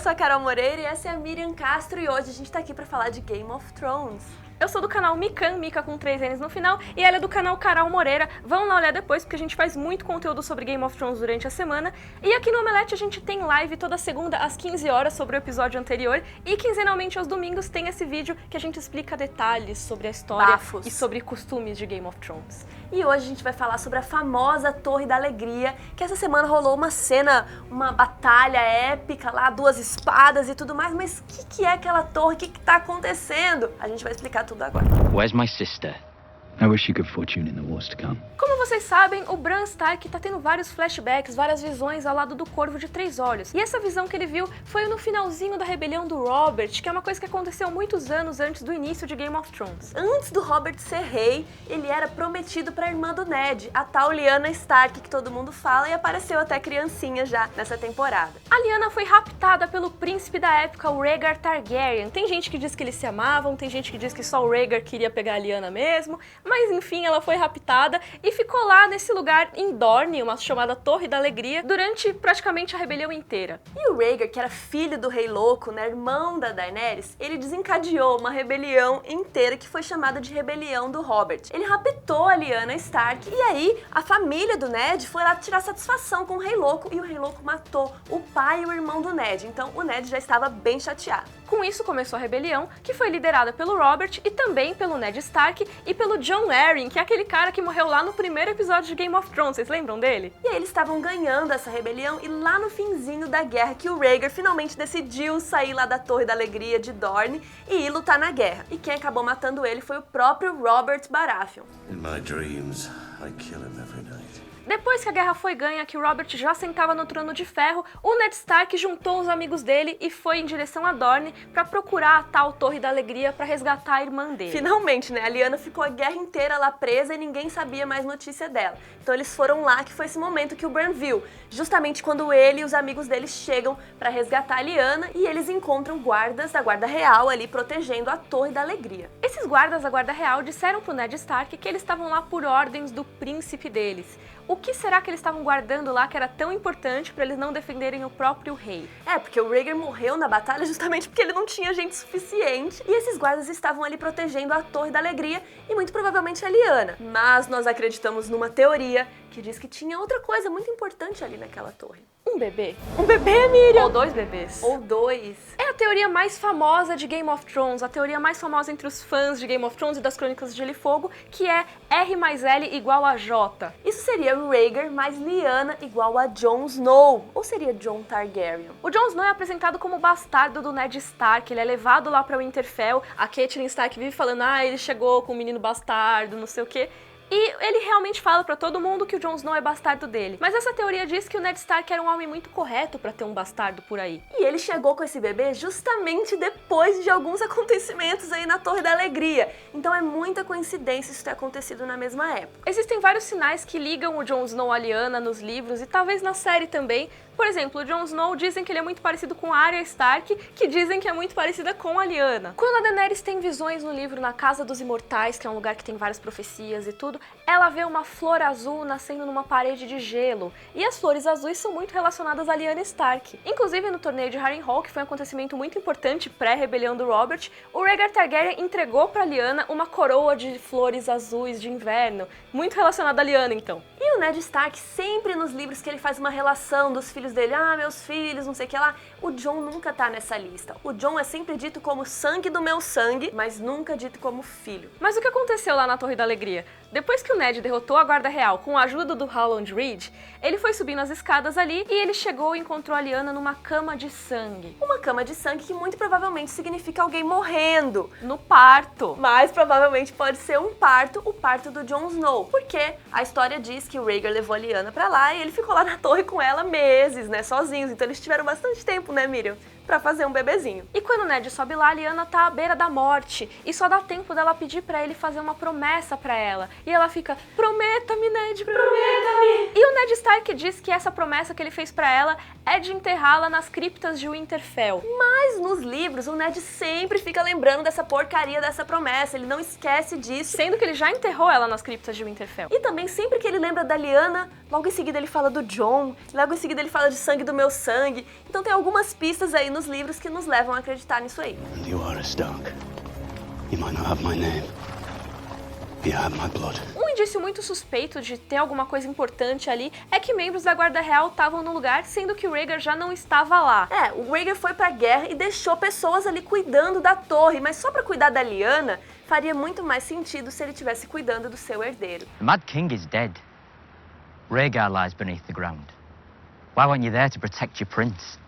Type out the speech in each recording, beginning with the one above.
sou a Carol Moreira e essa é a Miriam Castro e hoje a gente tá aqui pra falar de Game of Thrones. Eu sou do canal Mikan, Mika com 3 N's no final, e ela é do canal Carol Moreira. Vão lá olhar depois, porque a gente faz muito conteúdo sobre Game of Thrones durante a semana. E aqui no Omelete a gente tem live toda segunda às 15 horas sobre o episódio anterior. E quinzenalmente aos domingos tem esse vídeo que a gente explica detalhes sobre a história Bafos. e sobre costumes de Game of Thrones. E hoje a gente vai falar sobre a famosa Torre da Alegria, que essa semana rolou uma cena, uma batalha épica lá, 2 espadas e tudo mais. Mas o que é aquela torre? O que tá acontecendo? A gente vai explicar tudo agora. Where's my sister? I wish you good fortune in the wars to come. Como vocês sabem, o Bran Stark tá tendo vários flashbacks, várias visões ao lado do Corvo de 3 Olhos. E essa visão que ele viu foi no finalzinho da rebelião do Robert, que é uma coisa que aconteceu muitos anos antes do início de Game of Thrones. Antes do Robert ser rei, ele era prometido pra irmã do Ned, a tal Lyanna Stark, que todo mundo fala, e apareceu até criancinha já nessa temporada. A Lyanna foi raptada pelo príncipe da época, o Rhaegar Targaryen. Tem gente que diz que eles se amavam, tem gente que diz que só o Rhaegar queria pegar a Lyanna mesmo, mas enfim, ela foi raptada e ficou lá nesse lugar em Dorne, uma chamada Torre da Alegria, durante praticamente a rebelião inteira. E o Rhaegar, que era filho do Rei Louco, né, irmão da Daenerys, ele desencadeou uma rebelião inteira que foi chamada de Rebelião do Robert. Ele raptou a Lyanna Stark e aí a família do Ned foi lá tirar satisfação com o Rei Louco e o Rei Louco matou o pai e o irmão do Ned. Então o Ned já estava bem chateado. Com isso começou a rebelião, que foi liderada pelo Robert e também pelo Ned Stark e pelo Jon Arryn, que é aquele cara que morreu lá no primeiro episódio de Game of Thrones, vocês lembram dele? E aí eles estavam ganhando essa rebelião e lá no finzinho da guerra que o Rhaegar finalmente decidiu sair lá da Torre da Alegria de Dorne e ir lutar na guerra. E quem acabou matando ele foi o próprio Robert Baratheon. In my dreams, I kill him every night. Depois que a guerra foi ganha, que o Robert já sentava no trono de ferro, o Ned Stark juntou os amigos dele e foi em direção a Dorne pra procurar a tal Torre da Alegria pra resgatar a irmã dele. Finalmente, né? A Lyanna ficou a guerra inteira lá presa e ninguém sabia mais notícia dela. Então eles foram lá, que foi esse momento que o Bran viu, justamente quando ele e os amigos dele chegam pra resgatar a Lyanna e eles encontram guardas da Guarda Real ali protegendo a Torre da Alegria. Esses guardas da Guarda Real disseram pro Ned Stark que eles estavam lá por ordens do príncipe deles. O que será que eles estavam guardando lá que era tão importante para eles não defenderem o próprio rei? É, porque o Rhaegar morreu na batalha justamente porque ele não tinha gente suficiente e esses guardas estavam ali protegendo a Torre da Alegria e muito provavelmente a Lyanna. Mas nós acreditamos numa teoria que diz que tinha outra coisa muito importante ali naquela torre. Um bebê? Um bebê, Miriam! Ou 2 bebês? Ou 2. É a teoria mais famosa de Game of Thrones, a teoria mais famosa entre os fãs de Game of Thrones e das Crônicas de Gelo e Fogo, que é R mais L igual a J. Isso seria Rhaegar mais Lyanna igual a Jon Snow, ou seria Jon Targaryen? O Jon Snow é apresentado como bastardo do Ned Stark, ele é levado lá pra Winterfell, a Catelyn Stark vive falando, ele chegou com um menino bastardo, não sei o quê. E ele realmente fala pra todo mundo que o Jon Snow é bastardo dele. Mas essa teoria diz que o Ned Stark era um homem muito correto pra ter um bastardo por aí. E ele chegou com esse bebê justamente depois de alguns acontecimentos aí na Torre da Alegria. Então é muita coincidência isso ter acontecido na mesma época. Existem vários sinais que ligam o Jon Snow à Lyanna nos livros e talvez na série também. Por exemplo, o Jon Snow dizem que ele é muito parecido com a Arya Stark, que dizem que é muito parecida com a Lyanna. Quando a Daenerys tem visões no livro Na Casa dos Imortais, que é um lugar que tem várias profecias e tudo, ela vê uma flor azul nascendo numa parede de gelo. E as flores azuis são muito relacionadas a Lyanna Stark. Inclusive no torneio de Harrenhal, que foi um acontecimento muito importante pré-rebelião do Robert, o Rhaegar Targaryen entregou pra Lyanna uma coroa de flores azuis de inverno, muito relacionada a Lyanna então. E o Ned Stark, sempre nos livros que ele faz uma relação dos filhos dele, meus filhos, não sei o que lá, o Jon nunca tá nessa lista. O Jon é sempre dito como sangue do meu sangue, mas nunca dito como filho. Mas o que aconteceu lá na Torre da Alegria? Depois que o Ned derrotou a Guarda Real com a ajuda do Howland Reed, ele foi subindo as escadas ali e ele chegou e encontrou a Lyanna numa cama de sangue. Uma cama de sangue que muito provavelmente significa alguém morrendo. No parto. Mas provavelmente pode ser um parto, o parto do Jon Snow. Porque a história diz que o Rhaegar levou a Lyanna pra lá e ele ficou lá na torre com ela meses, né, sozinhos. Então eles tiveram bastante tempo, né, Miriam? Pra fazer um bebezinho. E quando o Ned sobe lá, a Lyanna tá à beira da morte. E só dá tempo dela pedir pra ele fazer uma promessa pra ela. E ela fica, prometa-me, Ned, prometa-me. E o Ned Stark Stark diz que essa promessa que ele fez pra ela é de enterrá-la nas criptas de Winterfell. Mas nos livros, o Ned sempre fica lembrando dessa porcaria dessa promessa, ele não esquece disso. Sendo que ele já enterrou ela nas criptas de Winterfell. E também, sempre que ele lembra da Lyanna, logo em seguida ele fala do Jon, logo em seguida ele fala de sangue do meu sangue. Então tem algumas pistas aí nos livros que nos levam a acreditar nisso aí. And you are a Stark. You might not have my name. You have my blood. Um indício muito suspeito de ter alguma coisa importante ali é que membros da Guarda Real estavam no lugar, sendo que o Rhaegar já não estava lá. O Rhaegar foi pra guerra e deixou pessoas ali cuidando da torre, mas só pra cuidar da Lyanna, faria muito mais sentido se ele estivesse cuidando do seu herdeiro. The Mad King is dead. Rhaegar lies beneath the ground. Why weren't you there to protect your prince?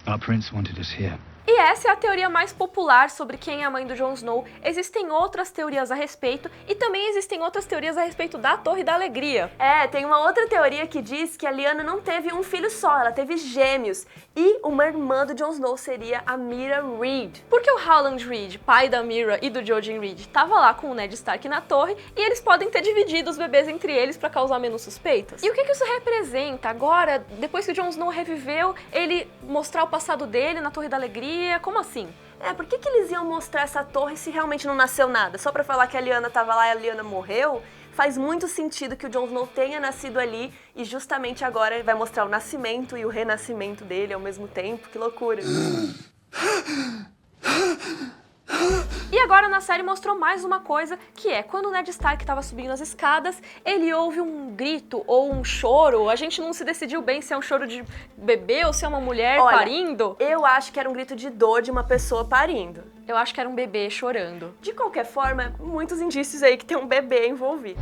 Our prince wanted us here. E essa é a teoria mais popular sobre quem é a mãe do Jon Snow. Existem outras teorias a respeito e também existem outras teorias a respeito da Torre da Alegria. Tem uma outra teoria que diz que a Lyanna não teve um filho só, ela teve gêmeos. E uma irmã do Jon Snow seria a Meera Reed. Porque o Howland Reed, pai da Meera e do Jojen Reed, estava lá com o Ned Stark na torre e eles podem ter dividido os bebês entre eles para causar menos suspeitas. E o que isso representa agora, depois que o Jon Snow reviveu, ele mostrar o passado dele na Torre da Alegria? Como assim? Por que eles iam mostrar essa torre se realmente não nasceu nada? Só pra falar que a Lyanna tava lá e a Lyanna morreu? Faz muito sentido que o Jon Snow tenha nascido ali e justamente agora vai mostrar o nascimento e o renascimento dele ao mesmo tempo. Que loucura! E agora na série mostrou mais uma coisa, que é quando o Ned Stark estava subindo as escadas, ele ouve um grito ou um choro. A gente não se decidiu bem se é um choro de bebê ou se é uma mulher parindo. Eu acho que era um grito de dor de uma pessoa parindo. Eu acho que era um bebê chorando. De qualquer forma, muitos indícios aí que tem um bebê envolvido.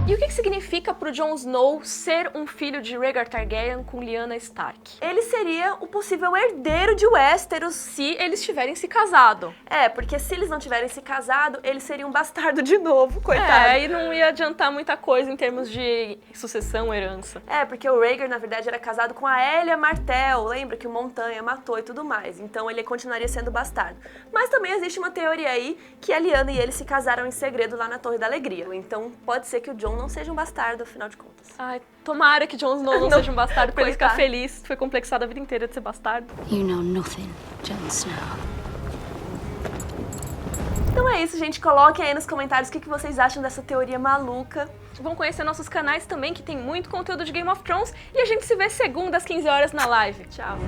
E o que significa pro Jon Snow ser um filho de Rhaegar Targaryen com Lyanna Stark? Ele seria o possível herdeiro de Westeros se eles tiverem se casado. Porque se eles não tiverem se casado, ele seria um bastardo de novo, coitado. E não ia adiantar muita coisa em termos de sucessão, herança. Porque o Rhaegar, na verdade, era casado com a Elia Martell, lembra que o Montanha matou e tudo mais. Então ele continuaria sendo bastardo. Mas também existe uma teoria aí que a Lyanna e ele se casaram em segredo lá na Torre da Alegria. Então pode ser que o Jon não seja um bastardo, afinal de contas. Ai, tomara que Jon Snow não seja um bastardo pra ele ficar Coitado. feliz. Foi complexado a vida inteira de ser bastardo. You know nothing, Jon Snow. Então é isso, gente. Coloquem aí nos comentários o que vocês acham dessa teoria maluca. Vão conhecer nossos canais também, que tem muito conteúdo de Game of Thrones. E a gente se vê segunda às 15 horas na live. Tchau!